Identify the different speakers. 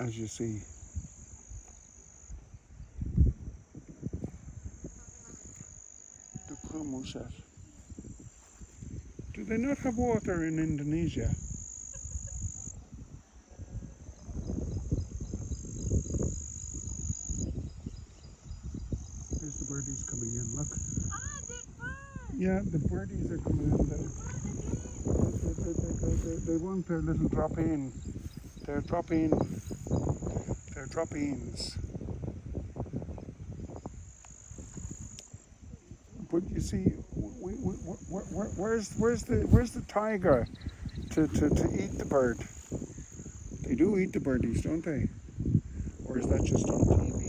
Speaker 1: as you see. The Pramushat. Do they not have water in Indonesia? There's the birdies coming in, look. Yeah, the birdies are coming in there. They want their little drop-in. They're drop-in. They're drop-ins. But you see, where's the tiger to eat the bird? They do eat the birdies, don't they? Or is that just on TV?